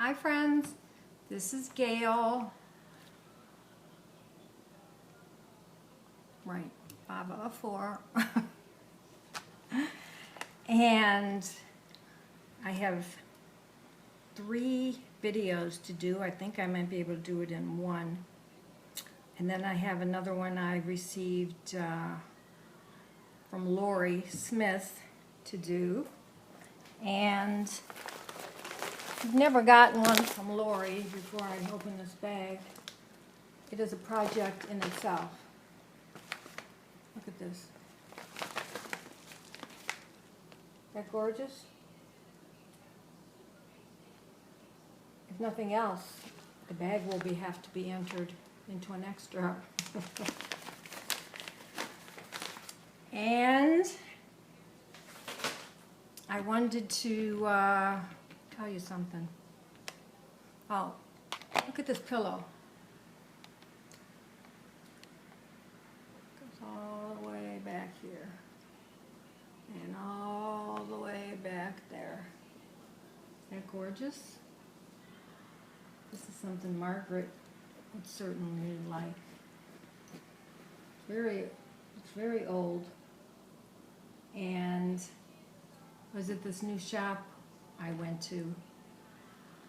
Hi friends, this is Gail. Right, FAVAof4. And I have 3 videos to do. I think I might be able to do it in one. And then I have another one I received from Lori Smith to do. And if you've never gotten one from Lori before I open this bag, it is a project in itself. Look at this. Isn't that gorgeous? If nothing else, the bag will have to be entered into an extra. And I wanted to tell you something. Oh, look at this pillow. It goes all the way back here. And all the way back there. Isn't that gorgeous? This is something Margaret would certainly like. It's very old. And I was at this new shop I went to,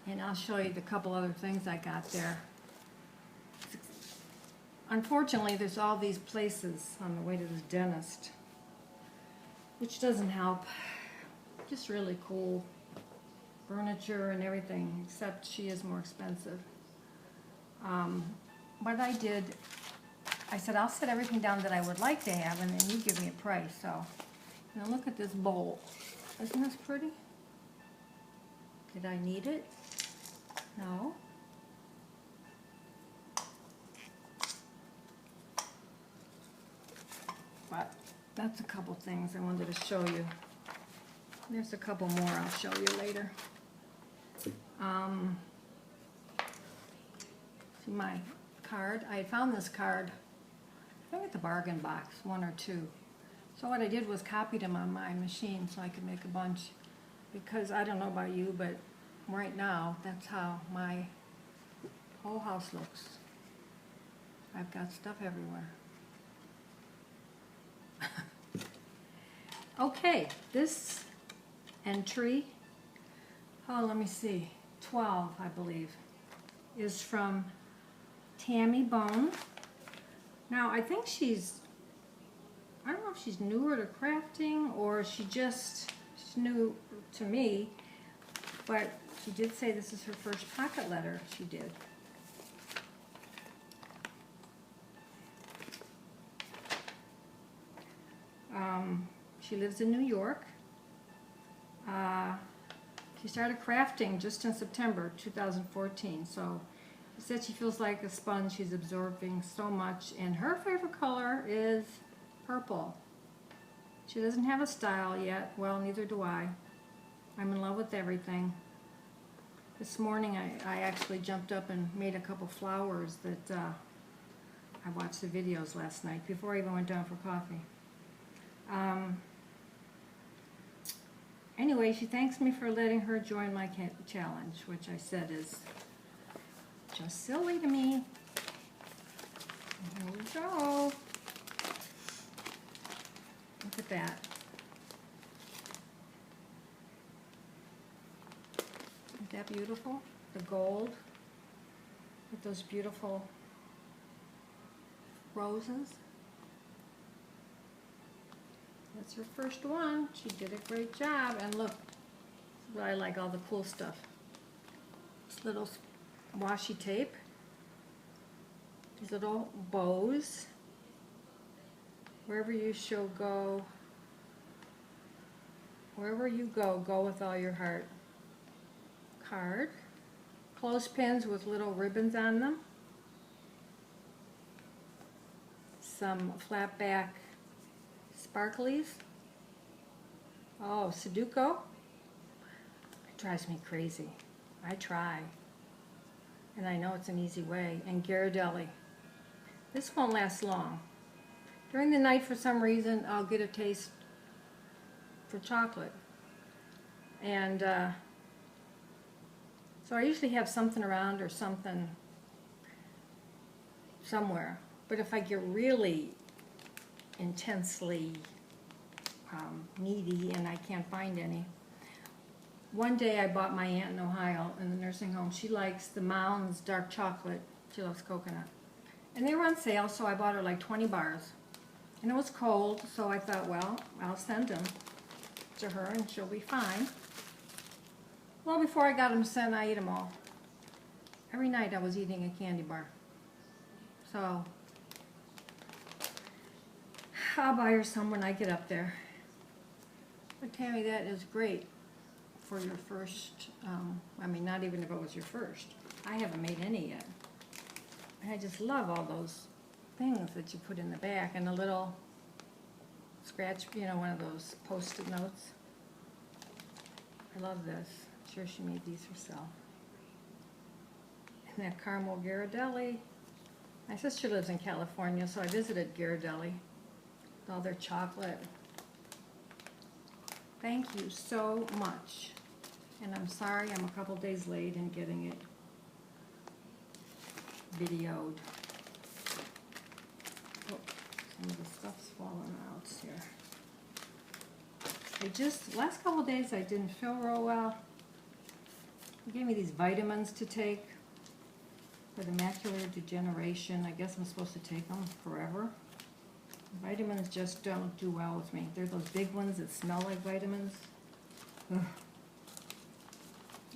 and I'll show you the couple other things I got there. Unfortunately, there's all these places on the way to the dentist, which doesn't help. Just really cool furniture and everything, except she is more expensive. What I did, I said I'll set everything down that I would like to have, and then you give me a price. So now look at this bowl. Isn't this pretty? Did I need it? No. But that's a couple things I wanted to show you. There's a couple more I'll show you later. See my card? I found this card, I think at the bargain box, 1 or 2. So what I did was copied them on my machine so I could make a bunch, because I don't know about you, but right now that's how my whole house looks. I've got stuff everywhere. Okay, this entry, oh, let me see, 12 I believe, is from Tammy Bohn. Now I think she's, I don't know if she's newer to crafting or she's new to me, but she did say this is her first pocket letter she did. She lives in New York. She started crafting just in September 2014, so she said she feels like a sponge. She's absorbing so much, and her favorite color is purple. She doesn't have a style yet. Well, neither do I. I'm in love with everything. This morning I actually jumped up and made a couple flowers that I watched the videos last night before I even went down for coffee. Anyway, she thanks me for letting her join my challenge, which I said is just silly to me. Here we go. Look at that. Isn't that beautiful? The gold with those beautiful roses. That's her first one. She did a great job. And look, this is what I like, all the cool stuff. This little washi tape. These little bows. Wherever you shall go, wherever you go, go with all your heart. Card. Clothespins with little ribbons on them. Some flat back sparklies. Oh, Sudoku. It drives me crazy. I try. And I know it's an easy way. And Ghirardelli. This won't last long. During the night, for some reason, I'll get a taste for chocolate. And So I usually have something around or something somewhere. But if I get really intensely needy and I can't find any. One day I bought my aunt in Ohio in the nursing home. She likes the Mounds dark chocolate. She loves coconut. And they were on sale, so I bought her like 20 bars. And it was cold, so I thought, well, I'll send them to her and she'll be fine. Well, before I got them sent, I ate them all. Every night I was eating a candy bar. So I'll buy her some when I get up there. But Tammy, that is great for your first, I mean, not even if it was your first. I haven't made any yet. I just love all those things that you put in the back and a little scratch, you know, one of those post-it notes. I love this. I'm sure she made these herself. And that caramel Ghirardelli. My sister lives in California, so I visited Ghirardelli with all their chocolate. Thank you so much. And I'm sorry I'm a couple days late in getting it videoed. Oh, some of the stuff's falling out here. Last couple days I didn't feel real well. They gave me these vitamins to take for the macular degeneration. I guess I'm supposed to take them forever. Vitamins just don't do well with me. They're those big ones that smell like vitamins. Ugh.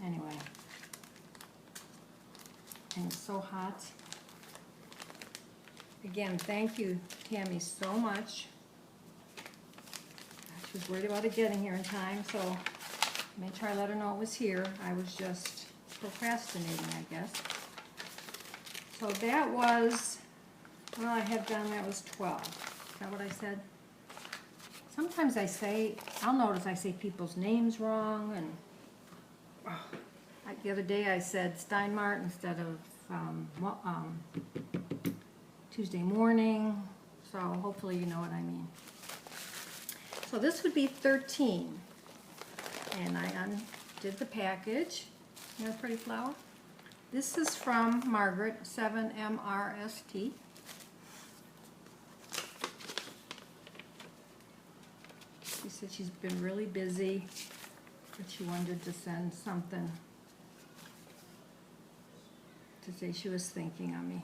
Anyway. And it's so hot. Again, thank you, Tammy, so much. She was worried about it getting here in time, so I may try to let her know it was here. I was just procrastinating, I guess. So that was, well, I had done, that was 12. Is that what I said? Sometimes I'll notice I say people's names wrong, and the other day I said Steinmart instead of Tuesday morning, so hopefully you know what I mean. So this would be 13, and I undid the package. You know, pretty flower. This is from Margaret, 7MRST. She said she's been really busy, but she wanted to send something to say she was thinking of me.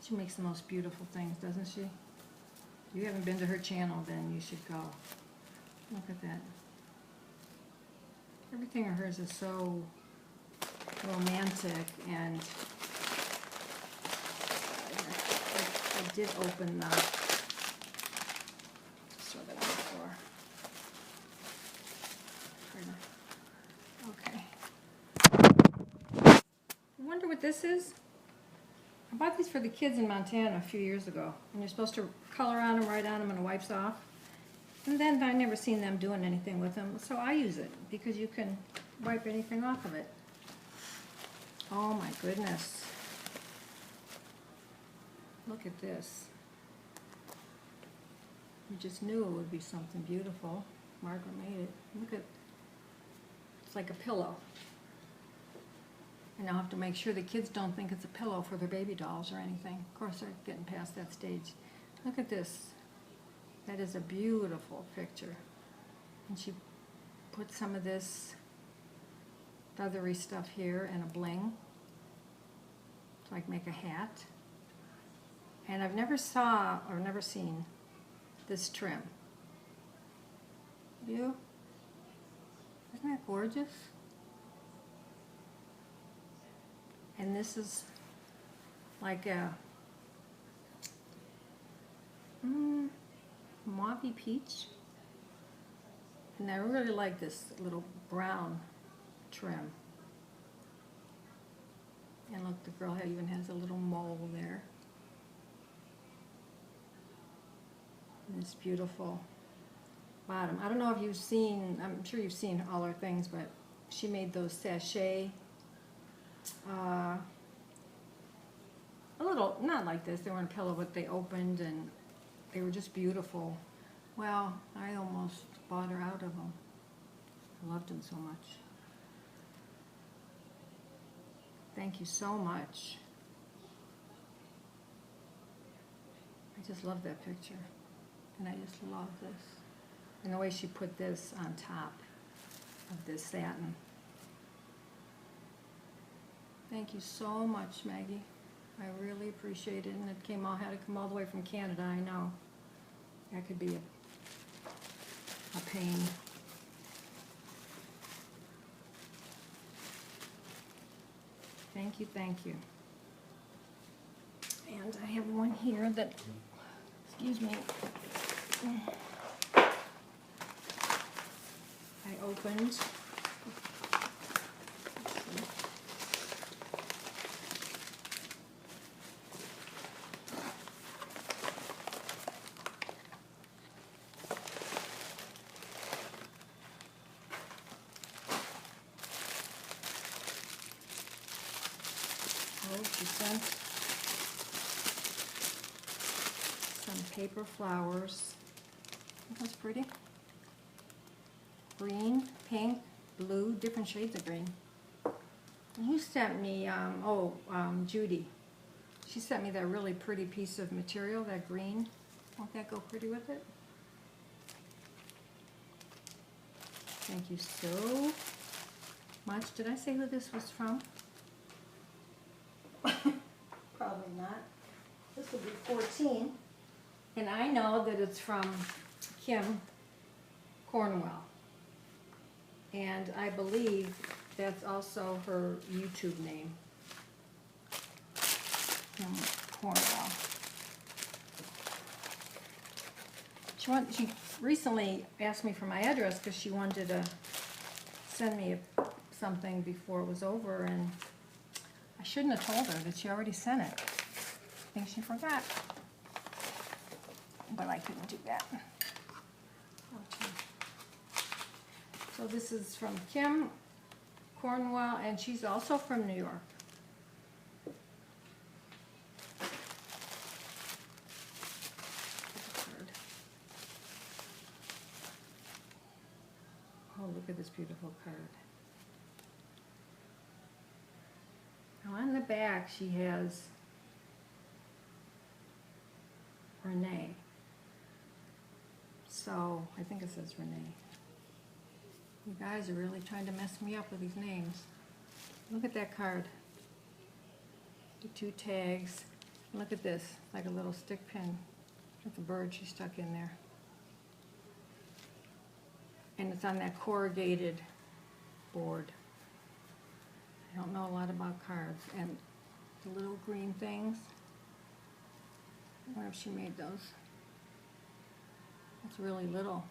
She makes the most beautiful things, doesn't she? If you haven't been to her channel, then you should go. Look at that. Everything of hers is so romantic, and I did open the, just throw that on the floor. Okay. I wonder what this is? I bought these for the kids in Montana a few years ago, and you're supposed to color on them, write on them, and it wipes off. And then I never seen them doing anything with them, so I use it because you can wipe anything off of it. Oh my goodness. Look at this. You just knew it would be something beautiful. Margaret made it. Look at, it's like a pillow. And I'll have to make sure the kids don't think it's a pillow for their baby dolls or anything. Of course, they're getting past that stage. Look at this. That is a beautiful picture. And she put some of this feathery stuff here and a bling to like make a hat. And I've never seen this trim. You? Isn't that gorgeous? And this is like a mauve peach. And I really like this little brown trim. And look, the girl even has a little mole there. And this beautiful bottom. I don't know if you've seen, I'm sure you've seen all her things, but she made those sachet, a little, not like this, they weren't a pillow, but they opened and they were just beautiful. Well, I almost bought her out of them. I loved them so much. Thank you so much. I just love that picture. And I just love this. And the way she put this on top of this satin. Thank you so much, Maggie. I really appreciate it. And it had to come all the way from Canada, I know. That could be a pain. Thank you, thank you. And I have one here that, excuse me, I opened. She sent some paper flowers. That's pretty. Green, pink, blue, different shades of green. And who sent me, Judy. She sent me that really pretty piece of material, that green. Won't that go pretty with it? Thank you so much. Did I say who this was from? Probably not. This will be 14. And I know that it's from Kim, Cornwell. And I believe that's also her YouTube name. Kim Cornwell. She recently asked me for my address because she wanted to send me something before it was over, and I shouldn't have told her that she already sent it. I think she forgot. But I couldn't do that. Okay. So this is from Kim Cornwell, and she's also from New York. Oh, look at this beautiful card. Now on the back she has Renee. So I think it says Renee. You guys are really trying to mess me up with these names. Look at that card. The 2 tags. Look at this, like a little stick pin with a bird she stuck in there. And it's on that corrugated board. I don't know a lot about cards. And the little green things. I wonder if she made those. It's really little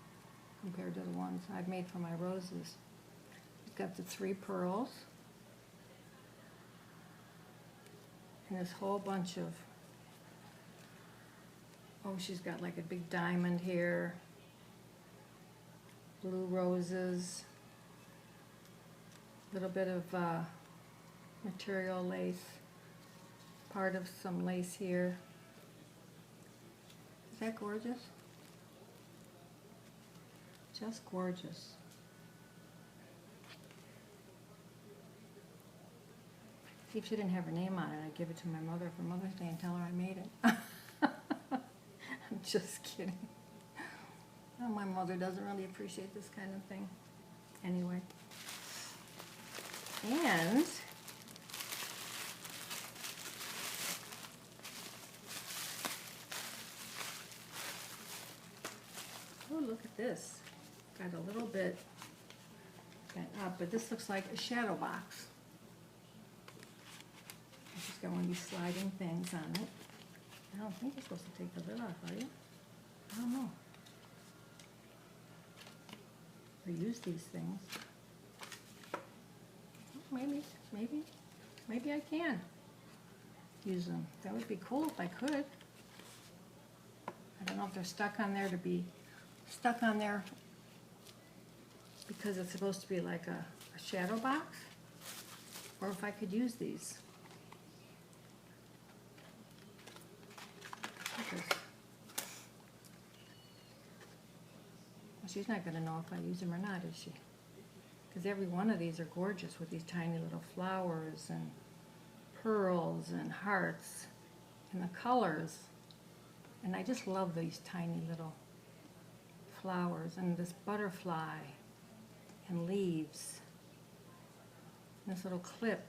compared to the ones I've made for my roses. It's got the 3 pearls. And this whole bunch of, oh, she's got like a big diamond here. Blue roses. A little bit of material lace. Part of some lace here. Is that gorgeous? Just gorgeous. See, if she didn't have her name on it, I'd give it to my mother for Mother's Day and tell her I made it. I'm just kidding. Oh, my mother doesn't really appreciate this kind of thing. Anyway. And oh, look at this. Got a little bit bent up, but this looks like a shadow box. It's just got one of these sliding things on it. I don't think you're supposed to take the lid off, are you? I don't know. Or use these things. Maybe I can use them. That would be cool if I could. I don't know if they're stuck on there to be stuck on there because it's supposed to be like a shadow box, or if I could use these. Well, she's not going to know if I use them or not, is she? Because every one of these are gorgeous with these tiny little flowers, and pearls and hearts and the colors. And I just love these tiny little flowers and this butterfly and leaves. And this little clip.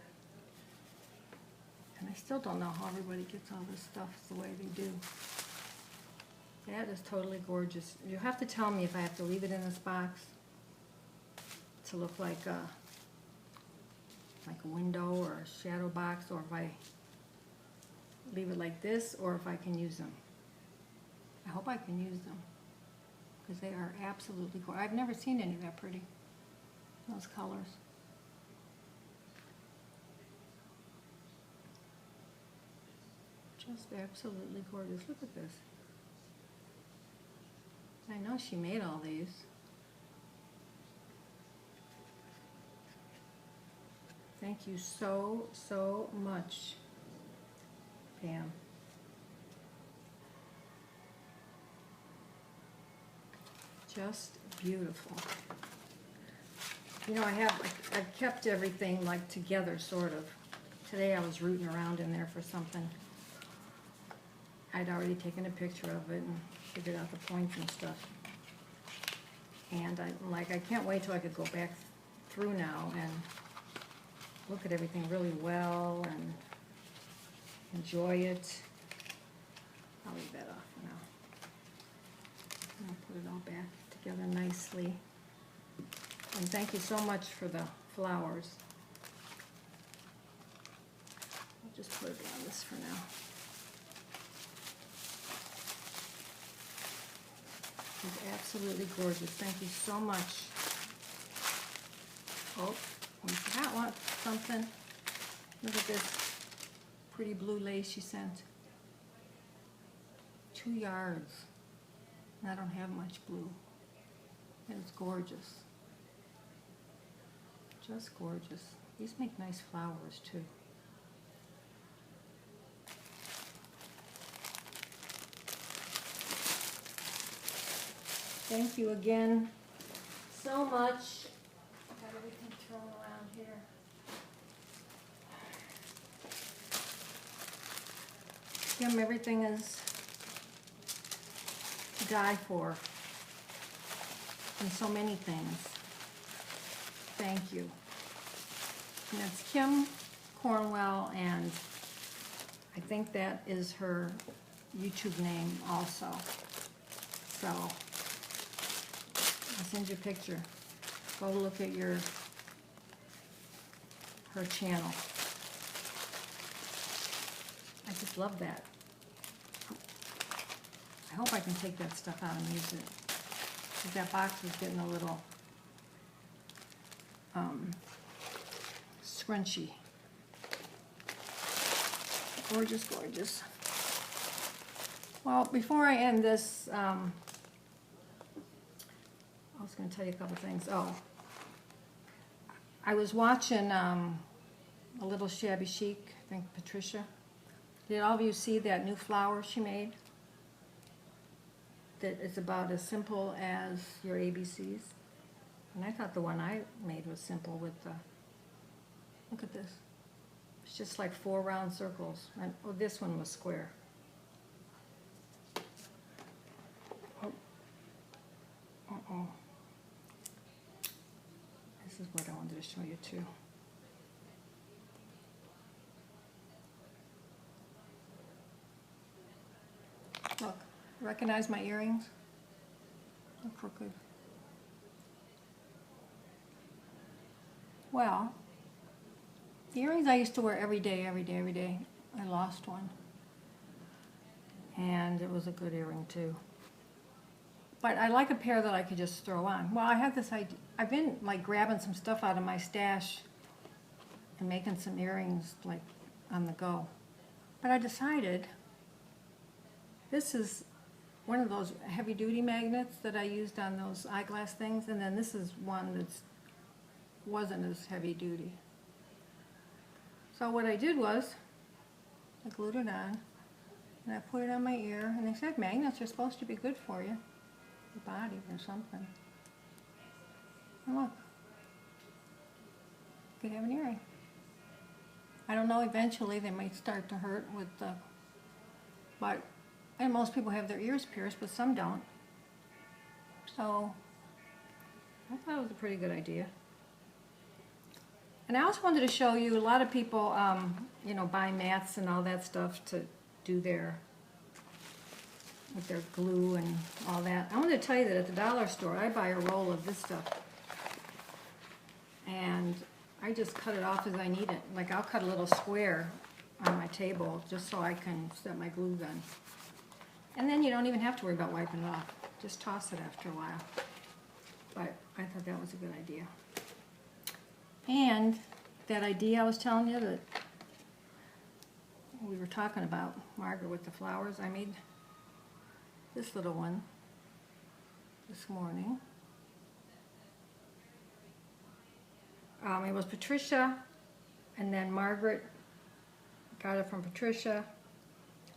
And I still don't know how everybody gets all this stuff the way they do. That is totally gorgeous. You have to tell me if I have to leave it in this box to look like a window or a shadow box, or if I leave it like this, or if I can use them. I hope I can use them because they are absolutely gorgeous. I've never seen any that pretty, those colors. Just absolutely gorgeous. Look at this. I know she made all these. Thank you so, so much, Pam. Just beautiful. You know, I've kept everything like together, sort of. Today I was rooting around in there for something. I'd already taken a picture of it and figured out the points and stuff. And I can't wait till I could go back through now and look at everything really well and enjoy it. I'll leave that off for now. I'll put it all back together nicely. And thank you so much for the flowers. I'll just put it on this for now. It's absolutely gorgeous. Thank you so much. Oh, we forgot one, something. Look at this pretty blue lace she sent. 2 yards. And I don't have much blue. It's gorgeous. Just gorgeous. These make nice flowers too. Thank you again so much. Got everything thrown around here. Kim, everything is to die for. And so many things. Thank you. And that's Kim Cornwell, and I think that is her YouTube name also. So I'll send you a picture. Go look at her channel. I just love that. I hope I can take that stuff out and use it. Because that box was getting a little scrunchy. Gorgeous, gorgeous. Well, before I end this, I was going to tell you a couple things. Oh, I was watching a Little Shabby Chic, I think Patricia. Did all of you see that new flower she made? That is about as simple as your ABCs. And I thought the one I made was simple with the, look at this. It's just like 4 round circles. And, oh, this one was square. Oh. Uh-oh. This is what I wanted to show you too. Look, recognize my earrings? They're crooked. Well, the earrings I used to wear every day. I lost one. And it was a good earring too. But I like a pair that I could just throw on. Well, I have this idea. I've been like grabbing some stuff out of my stash and making some earrings like on the go. But I decided this is one of those heavy duty magnets that I used on those eyeglass things, and then this is one that wasn't as heavy duty. So what I did was I glued it on and I put it on my ear, and they said magnets are supposed to be good for you, your body or something. And look, you could have an earring. I don't know, eventually they might start to hurt with the, and most people have their ears pierced, but some don't. So I thought it was a pretty good idea. And I also wanted to show you, a lot of people, you know, buy mats and all that stuff to do with their glue and all that. I wanted to tell you that at the dollar store, I buy a roll of this stuff. And I just cut it off as I need it. Like, I'll cut a little square on my table just so I can set my glue gun. And then you don't even have to worry about wiping it off. Just toss it after a while. But I thought that was a good idea. And that idea I was telling you that we were talking about, Margaret with the flowers, I made this little one this morning. It was Patricia, and then Margaret got it from Patricia.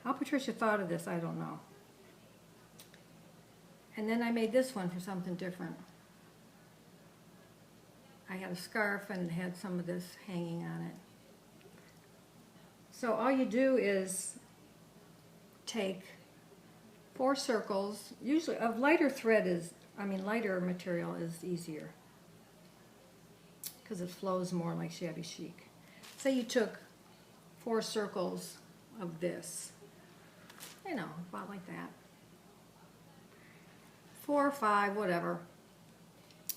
How Patricia thought of this, I don't know. And then I made this one for something different. I had a scarf and it had some of this hanging on it. So all you do is take 4 circles. Usually a lighter thread is, lighter material is easier because it flows more like shabby chic. Say you took 4 circles of this, you know, about like that. 4 or 5, whatever.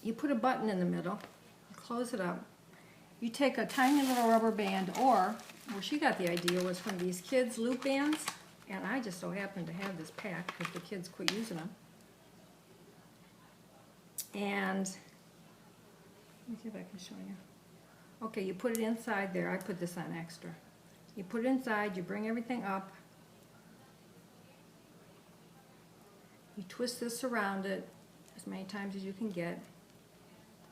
You put a button in the middle, close it up. You take a tiny little rubber band, or where she got the idea was from these kids' loop bands, and I just so happened to have this pack because the kids quit using them. And let me see if I can show you. Okay, you put it inside there. I put this on extra. You put it inside, you bring everything up. You twist this around it as many times as you can get.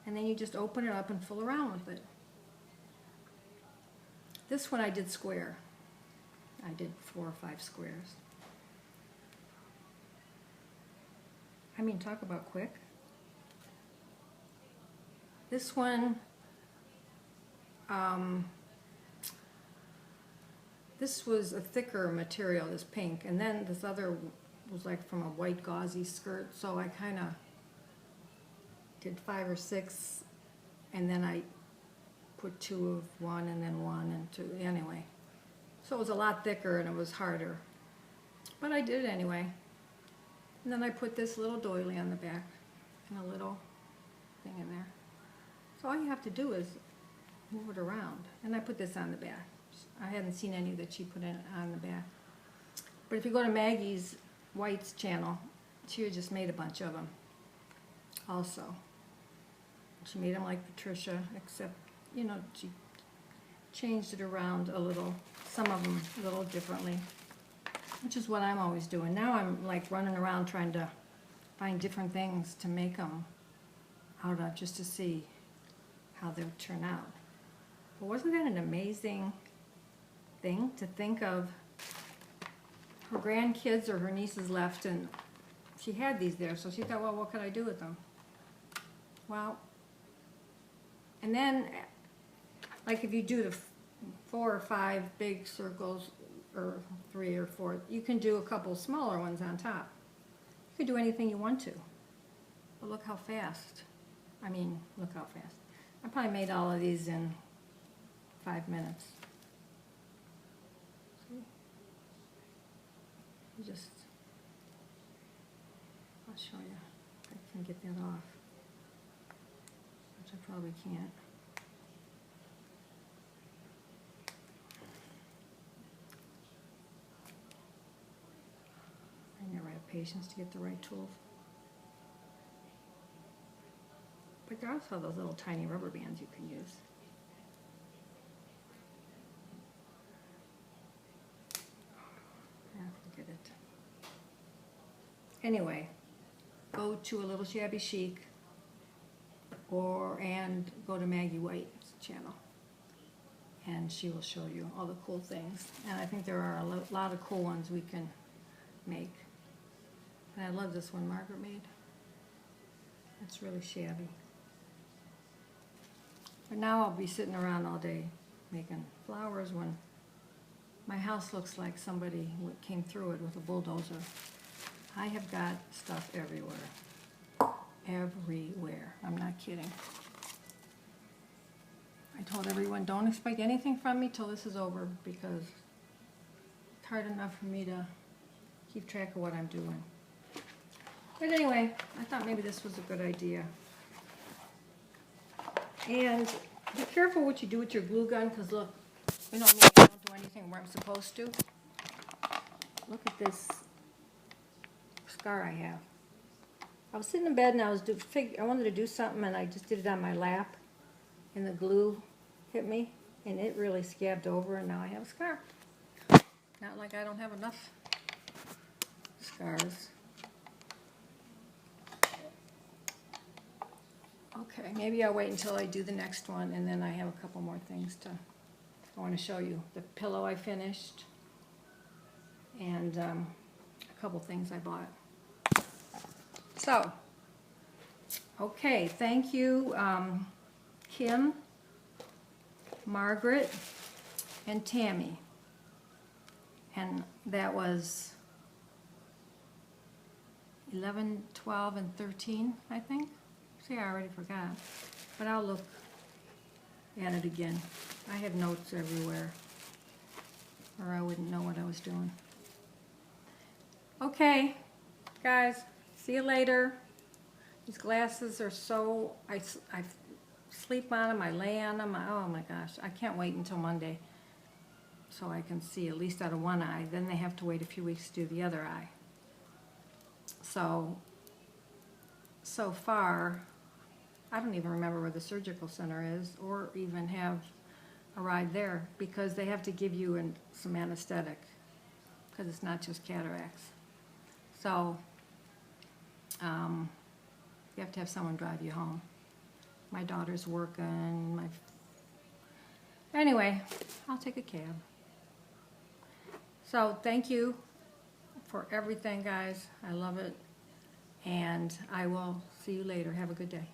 And then you just open it up and fool around with it. This one I did square. I did 4 or 5 squares. Talk about quick. This one, this was a thicker material, this pink, and then this other was like from a white gauzy skirt, so I kind of did 5 or 6, and then I put 2 of one and then 1 and 2, anyway. So it was a lot thicker and it was harder, but I did it anyway. And then I put this little doily on the back and a little thing in there. So all you have to do is move it around. And I put this on the back. I hadn't seen any that she put in on the back. But if you go to Maggie's White's channel, she just made a bunch of them also. She made them like Patricia, except, you know, she changed it around a little, some of them a little differently, which is what I'm always doing. Now I'm like running around trying to find different things to make them out of, just to see how they'll turn out. But wasn't that an amazing thing to think of? Her grandkids or her nieces left, and she had these there, so she thought, well, what could I do with them? Well, and then, like if you do the 4 or 5 big circles, or 3 or 4, you can do a couple smaller ones on top. You can do anything you want to. But look how fast. Look how fast. I probably made all of these in 5 minutes. See? I'll show you if I can get that off, which I probably can't. I never have patience to get the right tools. But there are also those little tiny rubber bands you can use. Forget it. Anyway, go to a Little Shabby Chic and go to Maggie White's channel, and she will show you all the cool things. And I think there are a lot of cool ones we can make. And I love this one Margaret made. It's really shabby. But now I'll be sitting around all day making flowers when my house looks like somebody came through it with a bulldozer. I have got stuff everywhere. Everywhere. I'm not kidding. I told everyone, don't expect anything from me till this is over, because it's hard enough for me to keep track of what I'm doing. But anyway, I thought maybe this was a good idea. And be careful what you do with your glue gun, because look, you know me, I don't do anything where I'm supposed to. Look at this scar I have. I was sitting in bed and I wanted to do something, and I just did it on my lap, and the glue hit me, and it really scabbed over, and now I have a scar. Not like I don't have enough scars. Okay, maybe I'll wait until I do the next one, and then I have a couple more things I want to show you. The pillow I finished, and a couple things I bought. So, okay, thank you, Kim, Margaret, and Tammy. And that was 11, 12, and 13, I think. See, I already forgot. But I'll look at it again. I have notes everywhere, or I wouldn't know what I was doing. Okay, guys, see you later. These glasses are so, I sleep on them, I lay on them. Oh my gosh, I can't wait until Monday so I can see at least out of one eye. Then they have to wait a few weeks to do the other eye. So far, I don't even remember where the surgical center is, or even have a ride there, because they have to give you some anesthetic, because it's not just cataracts. So you have to have someone drive you home. My daughter's working. Anyway, I'll take a cab. So thank you for everything, guys. I love it. And I will see you later. Have a good day.